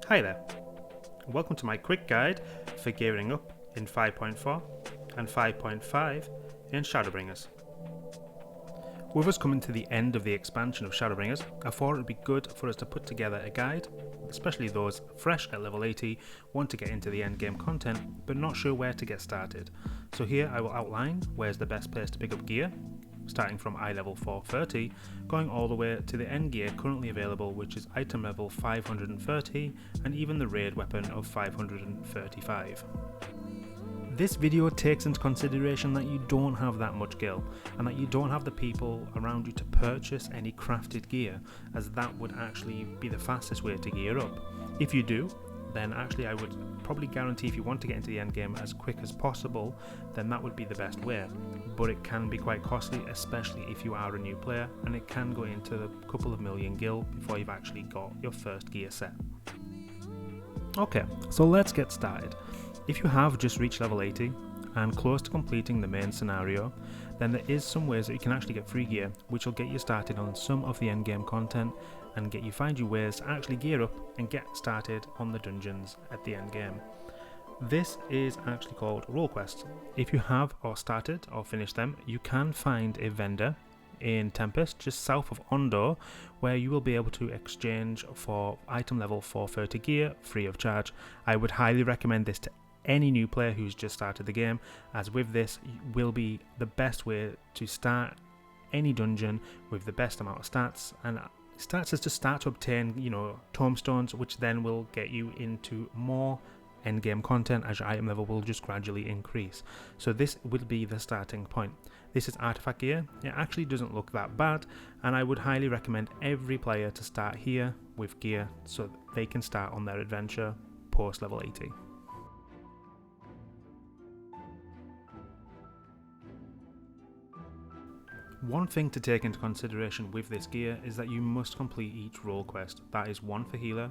Hi there, welcome to my quick guide for gearing up in 5.4 and 5.5 in Shadowbringers. With us coming to the end of the expansion of Shadowbringers, I thought it would be good for us to put together a guide, especially those fresh at level 80, want to get into the endgame content but not sure where to get started. So here I will outline where's the best place to pick up gear, starting from eye level 430, going all the way to the end gear currently available, which is item level 530 and even the raid weapon of 535. This video takes into consideration that you don't have that much gil and that you don't have the people around you to purchase any crafted gear, as that would actually be the fastest way to gear up. If you do, then actually I would probably guarantee if you want to get into the end game as quick as possible, then that would be the best way. But it can be quite costly, especially if you are a new player, and it can go into a couple of million gil before you've actually got your first gear set. Okay, so let's get started. If you have just reached level 80 and close to completing the main scenario, then there is some ways that you can actually get free gear, which will get you started on some of the endgame content and find you ways to actually gear up and get started on the dungeons at the end game. This is actually called role quests. If you have or started or finished them, you can find a vendor in Tempest just south of Ondo where you will be able to exchange for item level 430 gear free of charge. I would highly recommend this to any new player who's just started the game, as with this will be the best way to start any dungeon with the best amount of stats, and stats is to start to obtain, tomestones, which then will get you into more endgame content as your item level will just gradually increase. So this will be the starting point. This is artifact gear. It actually doesn't look that bad, and I would highly recommend every player to start here with gear so that they can start on their adventure post level 80. One thing to take into consideration with this gear is that you must complete each role quest. That is one for healer,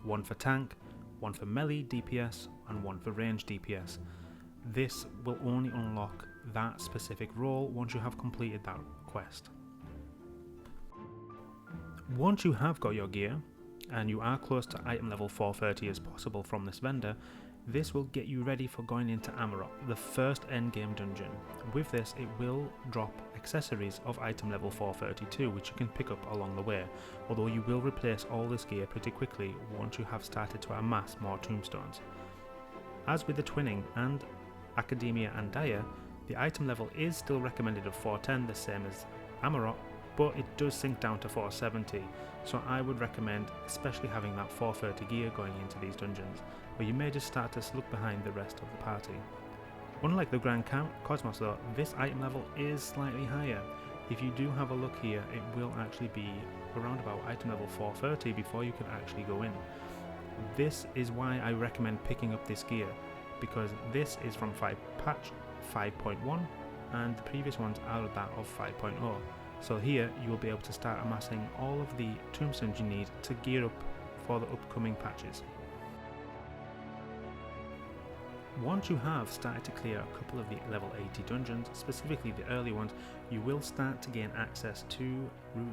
one for tank, one for melee DPS, and one for range DPS. This will only unlock that specific role once you have completed that quest. Once you have got your gear, and you are close to item level 430 as possible from this vendor, this will get you ready for going into Amarok, the first endgame dungeon. With this, it will drop accessories of item level 432, which you can pick up along the way, although you will replace all this gear pretty quickly once you have started to amass more tombstones. As with the twinning and Academia and Dire, the item level is still recommended of 410, the same as Amarok, but it does sink down to 470, so I would recommend especially having that 430 gear going into these dungeons, where you may just start to slug behind the rest of the party. Unlike the Grand Cosmos though, this item level is slightly higher. If you do have a look here, it will actually be around about item level 430 before you can actually go in. This is why I recommend picking up this gear, because this is from patch 5.1 and the previous ones are that of 5.0. So here you will be able to start amassing all of the tombstones you need to gear up for the upcoming patches. Once you have started to clear a couple of the level 80 dungeons, specifically the early ones, you will start to gain access to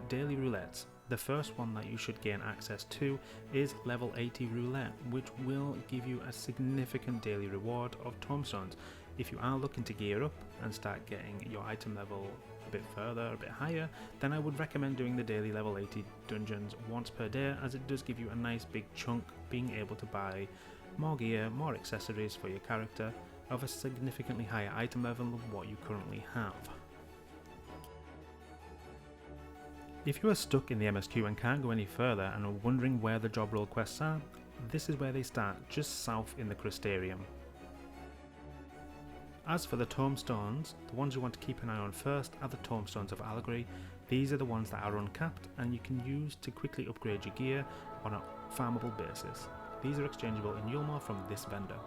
daily roulettes. The first one that you should gain access to is level 80 roulette, which will give you a significant daily reward of tomestones. If you are looking to gear up and start getting your item level a bit further, a bit higher, then I would recommend doing the daily level 80 dungeons once per day, as it does give you a nice big chunk, being able to buy more gear, more accessories for your character of a significantly higher item level than what you currently have. If you are stuck in the MSQ and can't go any further and are wondering where the job role quests are, this is where they start, just south in the Crystarium. As for the tomestones, the ones you want to keep an eye on first are the Tomestones of Allegory. These are the ones that are uncapped and you can use to quickly upgrade your gear on a farmable basis. These are exchangeable in Yulmore from this vendor.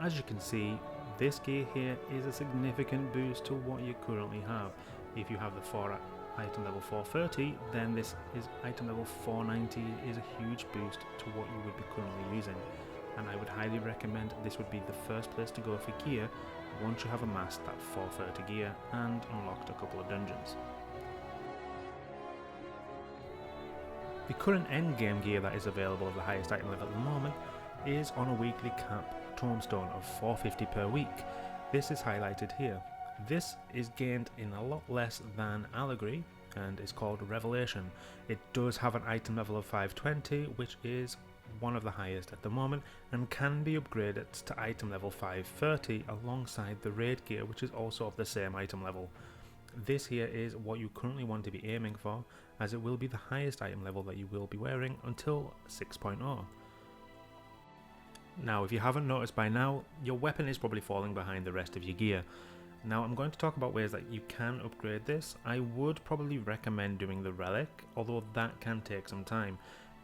As you can see, this gear here is a significant boost to what you currently have. If you have the 4 item level 430, then this is item level 490 is a huge boost to what you would be currently using, and I would highly recommend this would be the first place to go for gear once you have amassed that 430 gear and unlocked a couple of dungeons. The current endgame gear that is available of the highest item level at the moment is on a weekly cap Tomestone of 450 per week. This is highlighted here. This is gained in a lot less than Allegory and is called Revelation. It does have an item level of 520, which is one of the highest at the moment, and can be upgraded to item level 530 alongside the raid gear, which is also of the same item level. This here is what you currently want to be aiming for, as it will be the highest item level that you will be wearing until 6.0. Now, if you haven't noticed by now, your weapon is probably falling behind the rest of your gear. Now, I'm going to talk about ways that you can upgrade this. I would probably recommend doing the Relic, although that can take some time.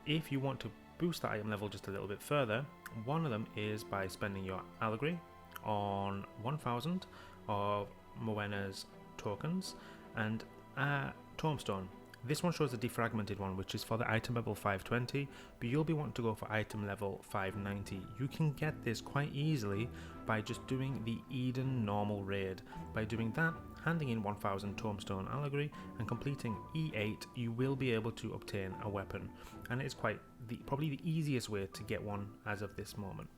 If you want to boost the item level just a little bit further, one of them is by spending your Allegory on 1000 of Moena's tokens and a Tomestone. This one shows the defragmented one, which is for the item level 520, but you'll be wanting to go for item level 590. You can get this quite easily by just doing the Eden normal raid. By doing that, handing in 1000 Tomestone Allegory and completing E8, you will be able to obtain a weapon, and it's probably the easiest way to get one as of this moment.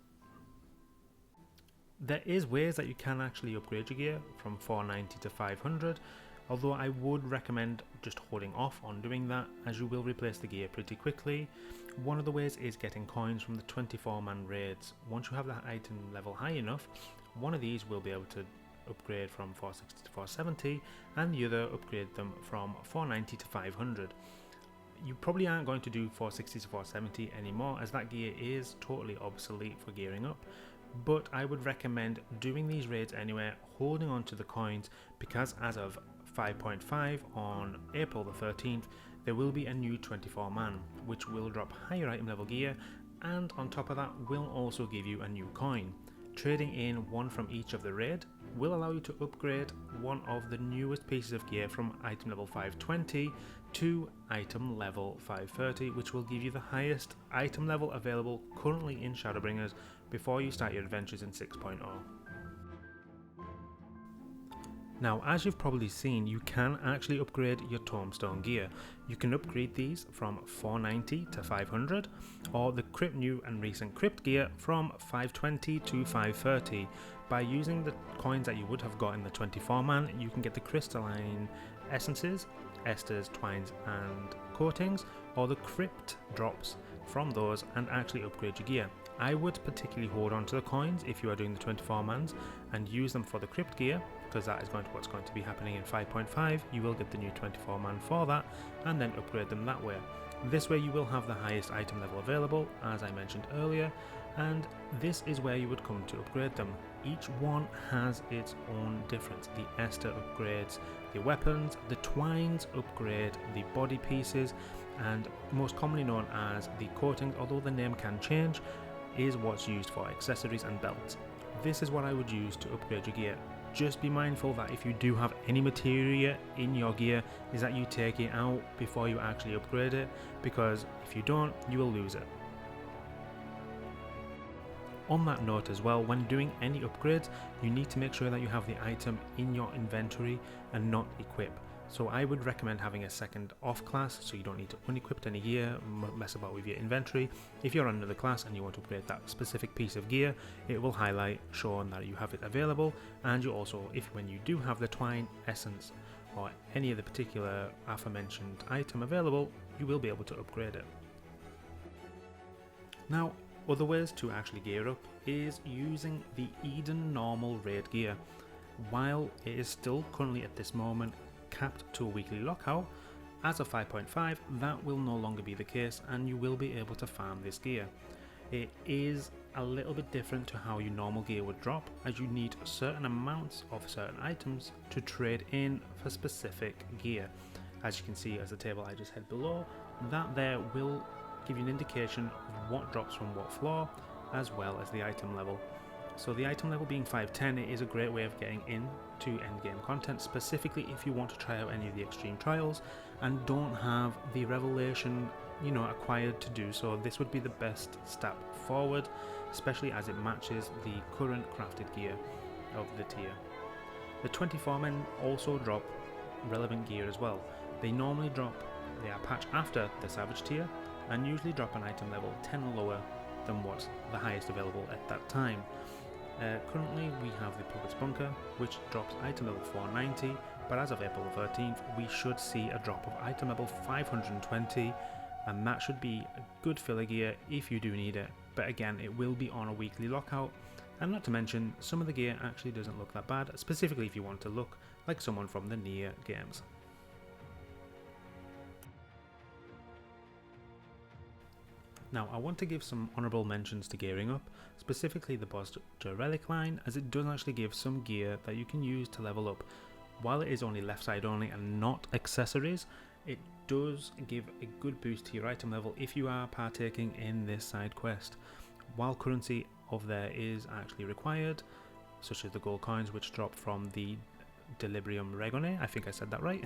There is ways that you can actually upgrade your gear from 490 to 500, although I would recommend just holding off on doing that, as you will replace the gear pretty quickly. One of the ways is getting coins from the 24-man raids. Once you have that item level high enough, one of these will be able to upgrade from 460 to 470, and the other upgrade them from 490 to 500. You probably aren't going to do 460 to 470 anymore, as that gear is totally obsolete for gearing up, but I would recommend doing these raids anyway, holding on to the coins, because as of 5.5 on April the 13th, there will be a new 24-man, which will drop higher item level gear, and on top of that will also give you a new coin. Trading in one from each of the raid will allow you to upgrade one of the newest pieces of gear from item level 520 to item level 530, which will give you the highest item level available currently in Shadowbringers before you start your adventures in 6.0. Now, as you've probably seen, you can actually upgrade your Tomestone gear. You can upgrade these from 490 to 500, or the new and recent Crypt gear from 520 to 530. By using the coins that you would have got in the 24-man, you can get the crystalline essences, esters, twines and coatings, or the Crypt drops from those, and actually upgrade your gear. I would particularly hold on to the coins if you are doing the 24-mans and use them for the Crypt gear, because that is what's going to be happening in 5.5. You will get the new 24-man for that and then upgrade them that way. This way you will have the highest item level available, as I mentioned earlier, and this is where you would come to upgrade them. Each one has its own difference. The Ester upgrades the weapons, the Twines upgrade the body pieces, and most commonly known as the coatings, although the name can change, is what's used for accessories and belts. This is what I would use to upgrade your gear. Just be mindful that if you do have any materia in your gear, is that you take it out before you actually upgrade it, because if you don't, you will lose it. On that note as well, when doing any upgrades, you need to make sure that you have the item in your inventory and not equip. So I would recommend having a second off class, so you don't need to unequip any gear, mess about with your inventory. If you're on another class and you want to upgrade that specific piece of gear, it will highlight showing that you have it available, and you also, when you do have the twine, essence, or any of the particular aforementioned item available, you will be able to upgrade it. Now, other ways to actually gear up is using the Eden normal raid gear. While it is still currently at this moment capped to a weekly lockout, as of 5.5 that will no longer be the case, and you will be able to farm this gear. It is a little bit different to how your normal gear would drop, as you need certain amounts of certain items to trade in for specific gear. As you can see, as the table I just had below, that there will give you an indication of what drops from what floor, as well as the item level. So the item level being 510, it is a great way of getting into endgame content, specifically if you want to try out any of the extreme trials and don't have the revelation acquired to do so. This would be the best step forward, especially as it matches the current crafted gear. of the tier. The 24 men also drop relevant gear as well. They normally drop their patch after the Savage tier and usually drop an item level 10 lower than what's the highest available at that time. Currently we have the Puppet's Bunker, which drops item level 490, but as of April 13th we should see a drop of item level 520, and that should be a good filler gear if you do need it, but again it will be on a weekly lockout, and not to mention some of the gear actually doesn't look that bad, specifically if you want to look like someone from the Nier games. Now I want to give some honourable mentions to gearing up, specifically the Bozja Relic line, as it does actually give some gear that you can use to level up. While it is only left side only and not accessories, it does give a good boost to your item level if you are partaking in this side quest. While currency of there is actually required, such as the gold coins which drop from the Delirium Regone, I think I said that right,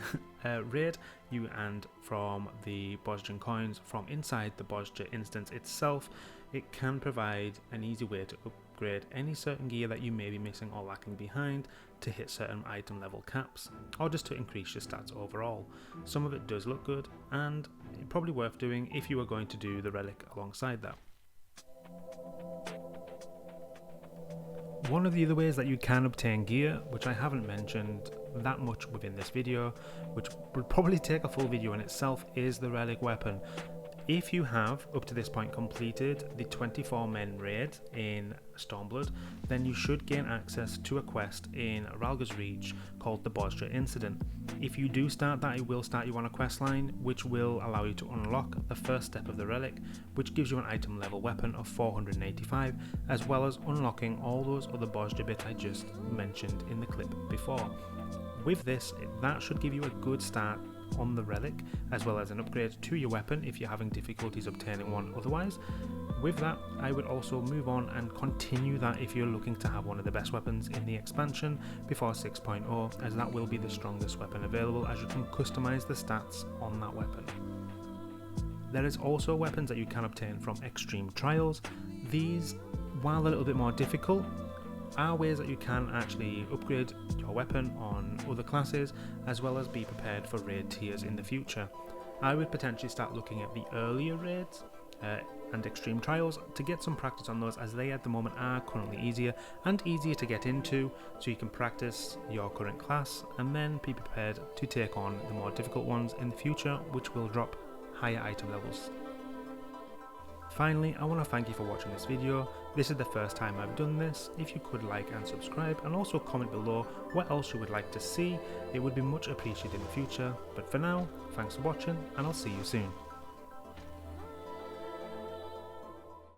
raid, and from the Bozjan coins from inside the Bozja instance itself, it can provide an easy way to upgrade any certain gear that you may be missing or lacking behind to hit certain item level caps, or just to increase your stats overall. Some of it does look good, and probably worth doing if you are going to do the relic alongside that. One of the other ways that you can obtain gear, which I haven't mentioned that much within this video, which would probably take a full video in itself, is the Relic Weapon. If you have, up to this point, completed the 24 men raid in Stormblood, then you should gain access to a quest in Ralga's Reach called the Bozja Incident. If you do start that, it will start you on a quest line which will allow you to unlock the first step of the relic, which gives you an item level weapon of 485, as well as unlocking all those other Bozja bits I just mentioned in the clip before. With this, that should give you a good start on the relic, as well as an upgrade to your weapon if you're having difficulties obtaining one otherwise. With that, I would also move on and continue that if you're looking to have one of the best weapons in the expansion before 6.0, as that will be the strongest weapon available, as you can customize the stats on that weapon. There is also weapons that you can obtain from Extreme Trials. These, while a little bit more difficult, are ways that you can actually upgrade your weapon on other classes, as well as be prepared for raid tiers in the future. I would potentially start looking at the earlier raids and Extreme Trials to get some practice on those, as they at the moment are currently easier to get into, so you can practice your current class and then be prepared to take on the more difficult ones in the future, which will drop higher item levels. Finally, I want to thank you for watching this video. This is the first time I've done this. If you could like and subscribe, and also comment below what else you would like to see, it would be much appreciated in the future. But for now, thanks for watching, and I'll see you soon.